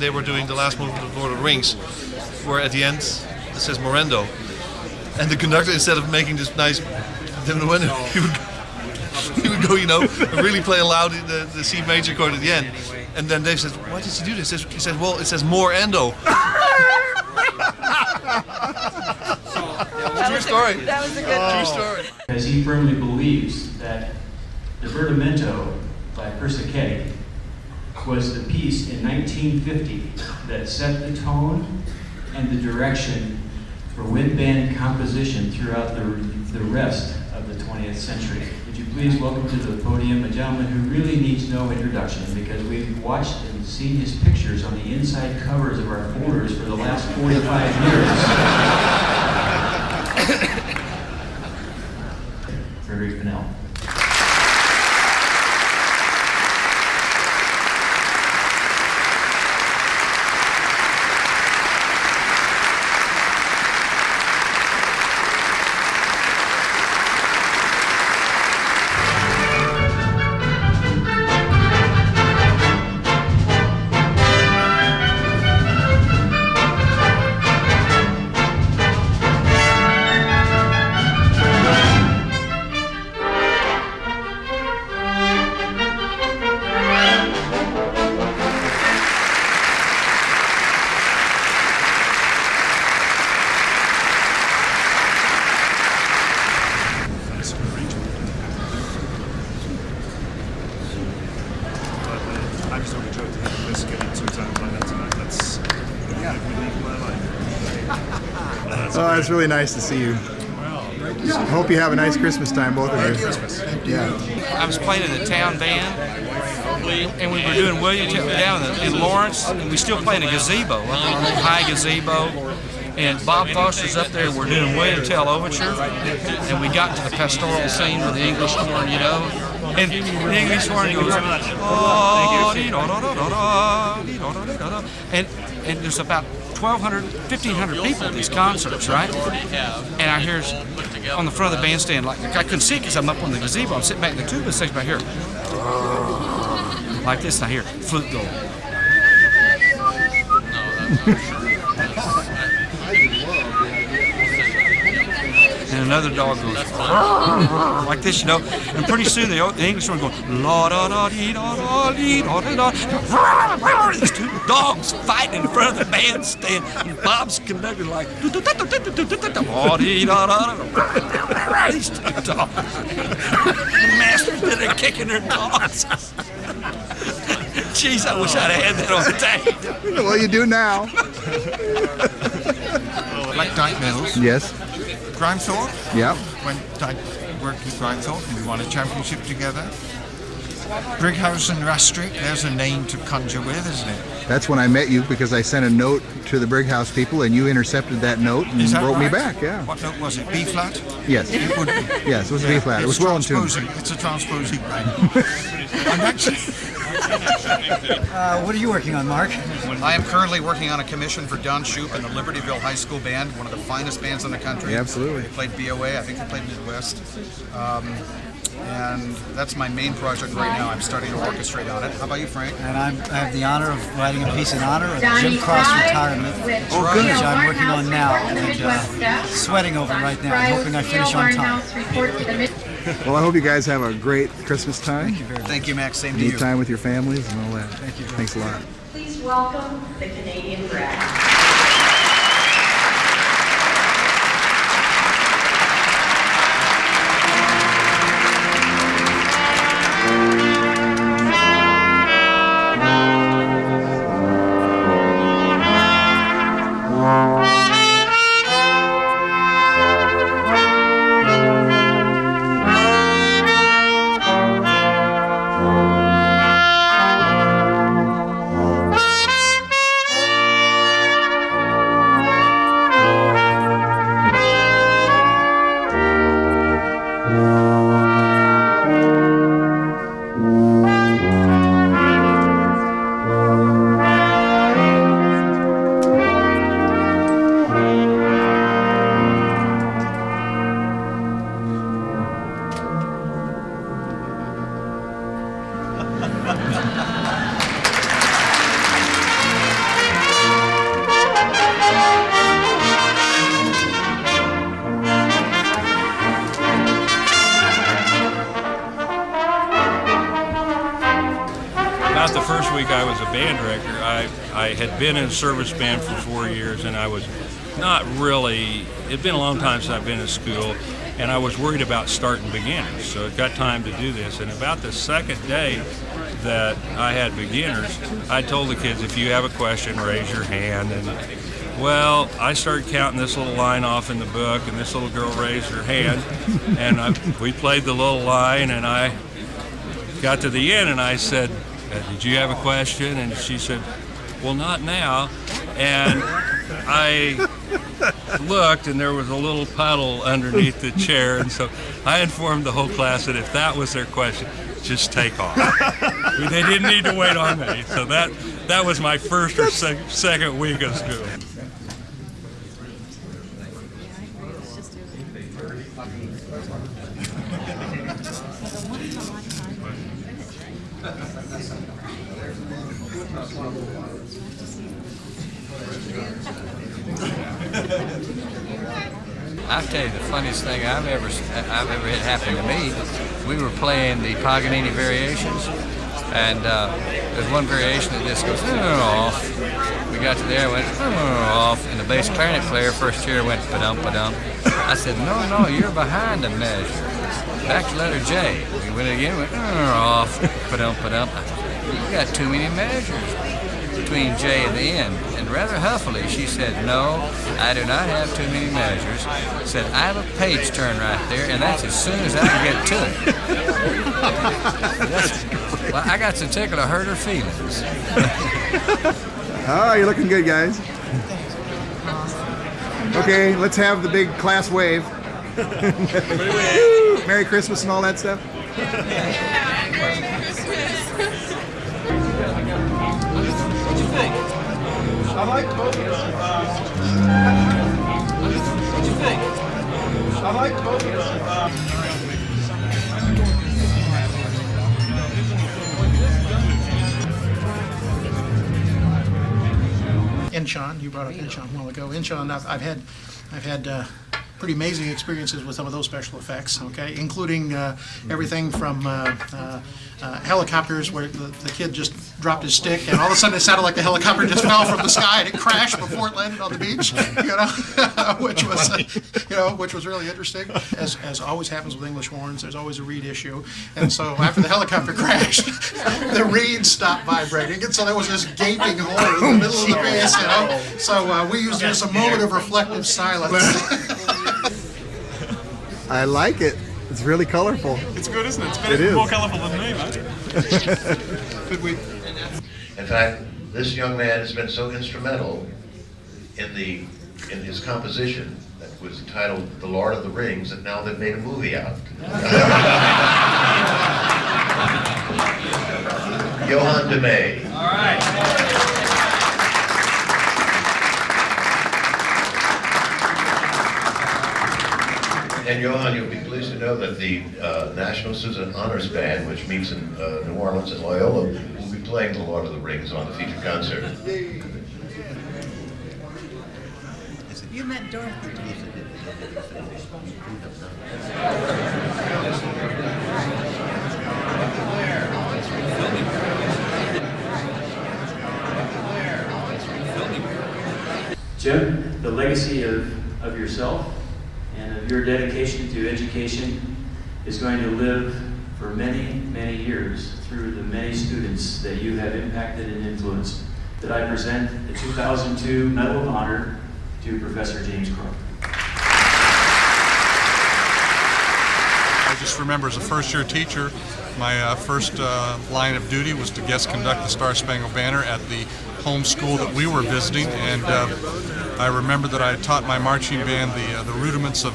they were doing the last movement of Lord of the Rings, where at the end it says Morendo, and the conductor, instead of making this nice diminuendo, he would go, and really play loud the C major chord at the end. And then Dave says, "Why did you do this?" He said, "Well, it says more endo." True story. That was a good True story. Because he firmly believes that Divertimento by Persichetti was the piece in 1950 that set the tone and the direction for wind band composition throughout the rest of the 20th century. Would you please welcome to the podium a gentleman who really needs no introduction, because we've watched and seen his pictures on the inside covers of our folders for the last 45 years. Frederick Pennell. I just only joke to hit this getting 2 times like that tonight. That's relief my life. Oh, it's really nice to see you. I hope you have a nice Christmas time, both of you. Yeah. I was playing in the town band, and we were doing William Tell down in Lawrence, and we still playing a gazebo, a high gazebo. And Bob Foster's up there, and we're doing William Tell Overture, and we got to the pastoral scene with the English horn, and the English horn goes, and there's about 1,200, 1,500 people at these concerts, right? And I hear on the front of the bandstand, like I couldn't see it because I'm up on the gazebo. I'm sitting back in the tuba section back here, like this, and I hear flute go. And another dog goes like this, and pretty soon the English one goes la da da dee da da dee da da da. These 2 dogs fighting in front of the bandstand, and Bob's conducting like these 2 dogs. The masters did it kicking their dogs. Jeez, I wish I'd have had that on the tape. Well, you do now. Like Dyke Mills. Yes. Grimethorpe. Yeah. When Dyke worked with Grimethorpe, and we won a championship together. Brighouse and Rastrick, there's a name to conjure with, isn't it? That's when I met you, because I sent a note to the Brighouse people, and you intercepted that note and wrote me back. Yeah. What note was it? B flat? Yes. It would be. Yes, it was B flat. It was well in tune. It's a transposing brain. I'm actually. What are you working on, Mark? I am currently working on a commission for Don Shoup and the Libertyville High School Band, one of the finest bands in the country. Yeah, absolutely. They played BOA, I think they played Midwest. And that's my main project right now. I'm starting to orchestrate on it. How about you, Frank? And I have the honor of writing a piece in honor of Jim Cross retirement, which I'm working on now and sweating over right now. I'm hoping I finish on time. Well, I hope you guys have a great Christmas time. Thank you very much. Thank you, Max. Same to you. Need time with your families and all that. Thank you. Thanks a lot. Please welcome the Canadian Brag. week I was a band director, I had been in a service band for 4 years, and I was not really, it'd been a long time since I've been in school, and I was worried about starting beginners, so it got time to do this. And about the second day that I had beginners, I told the kids, if you have a question, raise your hand. And well, I started counting this little line off in the book, and this little girl raised her hand, and we played the little line, and I got to the end, and I said, did you have a question? And she said, well, not now. And I looked, and there was a little puddle underneath the chair, and so I informed the whole class that if that was their question, just take off. They didn't need to wait on me. So that was my first or second week of school. I'll tell you the funniest thing I've ever had happen to me. We were playing the Paganini variations, and there's one variation that just goes off. We got to there, went off, and the bass clarinet player first chair went ba-dum ba-dum. I said, no, you're behind the measure. Back to letter J. We went again, went off, ba-dum ba-dum. You got too many measures between J and the end. And rather huffily, she said, no, I do not have too many measures. Said, I have a page turn right there, and that's as soon as I can get to it. Well, I got to tickle to hurt her feelings. Oh, you're looking good, guys. Okay, let's have the big class wave. Merry Christmas and all that stuff. What'd you think? I like both. What'd you think? I like both. Incheon, you brought up Incheon a while ago. Incheon, I've had pretty amazing experiences with some of those special effects. Okay, including everything from helicopters where the kid just dropped his stick and all of a sudden it sounded like the helicopter just fell from the sky and it crashed before it landed on the beach. Which was really interesting. As always happens with English horns, there's always a reed issue, and so after the helicopter crashed, the reeds stopped vibrating, and so there was this gaping hole in the middle of the bass. So we used it as a moment of reflective silence. I like it. It's really colorful. It's good, isn't it? It's more colorful than me, man. Could we? In fact, this young man has been so instrumental in his composition that was entitled "The Lord of the Rings" that now they've made a movie out. Johan de May. All right. And Johan, you'll be pleased to know that the National Susan Honors Band, which meets in New Orleans and Loyola, will be playing The Lord of the Rings on the featured concert. You meant Dorothy. Jim, the legacy of yourself and of your dedication to education is going to live for many, many years through the many students that you have impacted and influenced. That I present the 2002 Medal of Honor to Professor James Crow. I just remember as a first-year teacher, my first line of duty was to guest conduct the Star-Spangled Banner at the home school that we were visiting, and I remember that I had taught my marching band the rudiments of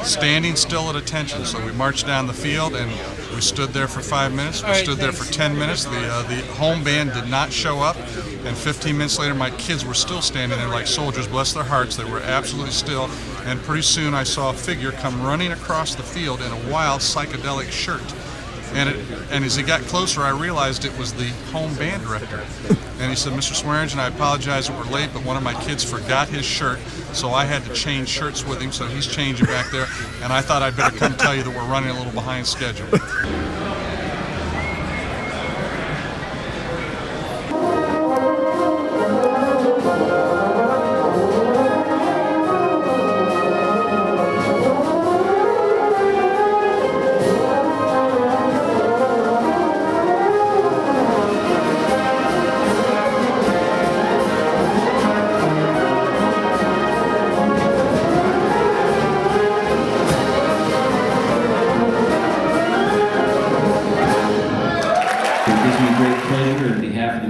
standing still at attention. So we marched down the field and we stood there for 5 minutes, we stood there for 10 minutes, the home band did not show up, and 15 minutes later my kids were still standing there like soldiers, bless their hearts, they were absolutely still, and pretty soon I saw a figure come running across the field in a wild psychedelic shirt. And as he got closer, I realized it was the home band director. And he said, Mr. Swearingen, I apologize that we're late, but one of my kids forgot his shirt, so I had to change shirts with him, so he's changing back there. And I thought I'd better come tell you that we're running a little behind schedule.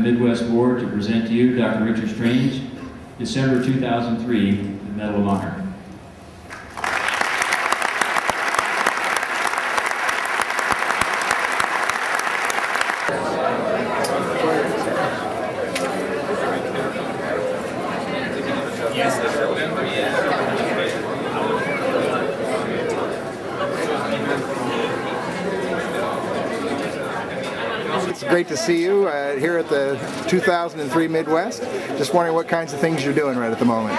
Midwest Board to present to you Dr. Richard Strange, December 2003, the Medal of Honor. It's great to see you here at the 2003 Midwest. Just wondering what kinds of things you're doing right at the moment.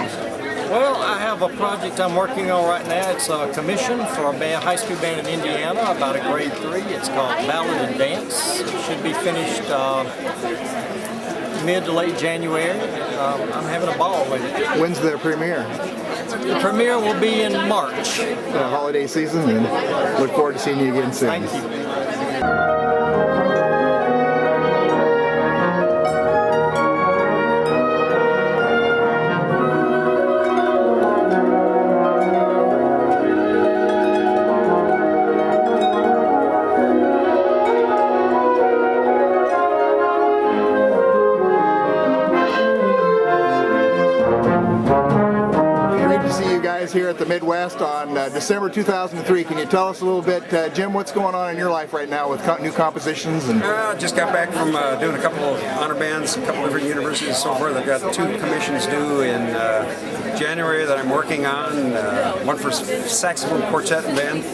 Well, I have a project I'm working on right now. It's a commission for a band, high school band in Indiana, about a grade 3. It's called Ballad and Dance. It should be finished mid to late January. I'm having a ball with it. When's the premiere? The premiere will be in March. The holiday season, and look forward to seeing you again soon. Thank you. Here at the Midwest on December 2003. Can you tell us a little bit, Jim, what's going on in your life right now with new compositions? And just got back from doing a couple of honor bands, a couple of different universities and so forth. I've got 2 commissions due in January that I'm working on. One for saxophone quartet and band.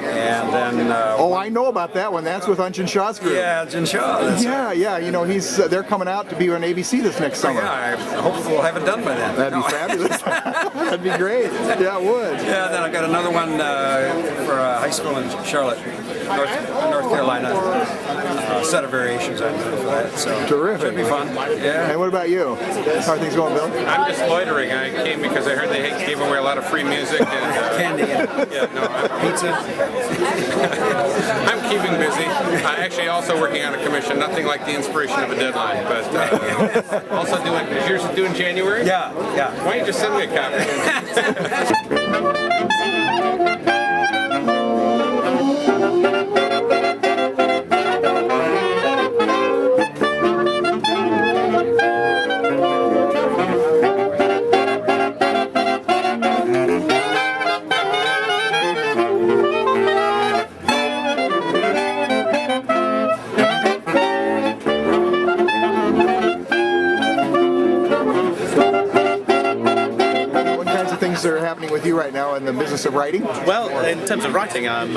And then oh, I know about that one. That's with Unchin Shaw's group. Yeah, Unchin Shaw. Yeah. You know, they're coming out to be on ABC this next summer. Yeah, I hope we'll have it done by then. That'd be fabulous. That'd be great. Yeah, it would. Yeah, then I've got another one for a high school in Charlotte, North Carolina. A set of variations I'm doing for that. So terrific. Should be fun. Yeah. And what about you? How are things going, Bill? I'm just loitering. I came because I heard they gave away a lot of free music and candy. Yeah, no, pizza. I'm keeping busy. I'm actually also working on a commission. Nothing like the inspiration of a deadline, but also doing. Is yours due in January? Yeah. Why don't you just send me a copy? Are happening with you right now in the business of writing? Well, in terms of writing, I'm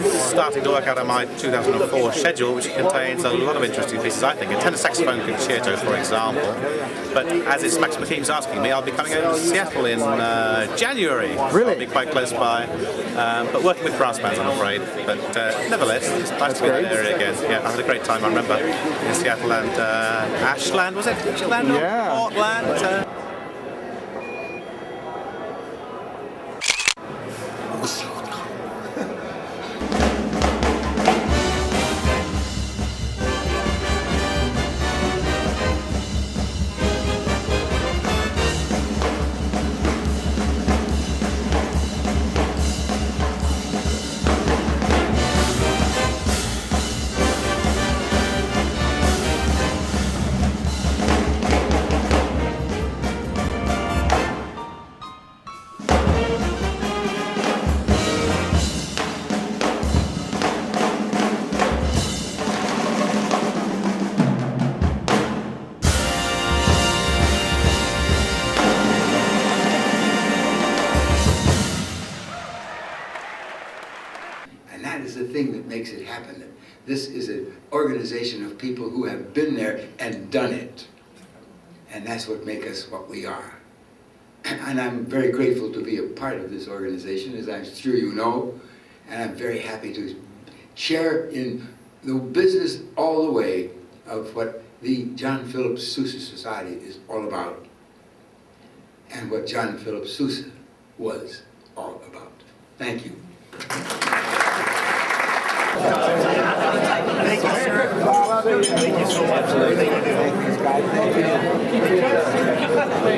starting to work out on my 2004 schedule, which contains a lot of interesting pieces, I think. A tenor saxophone concerto, for example. But as it's Max McKean's asking me, I'll be coming over to Seattle in January. Really? I'll be quite close by. But working with brass bands, I'm afraid. But nevertheless, it's nice to be in that area again. Yeah, I had a great time, I remember, in Seattle and Ashland, was it? Ashland? Yeah. Portland. Makes it happen. This is an organization of people who have been there and done it. And that's what makes us what we are. And I'm very grateful to be a part of this organization, as I'm sure you know. And I'm very happy to share in the business all the way of what the John Philip Sousa Society is all about. And what John Philip Sousa was all about. Thank you. Thank you, sir. Thank you so much. Thank you.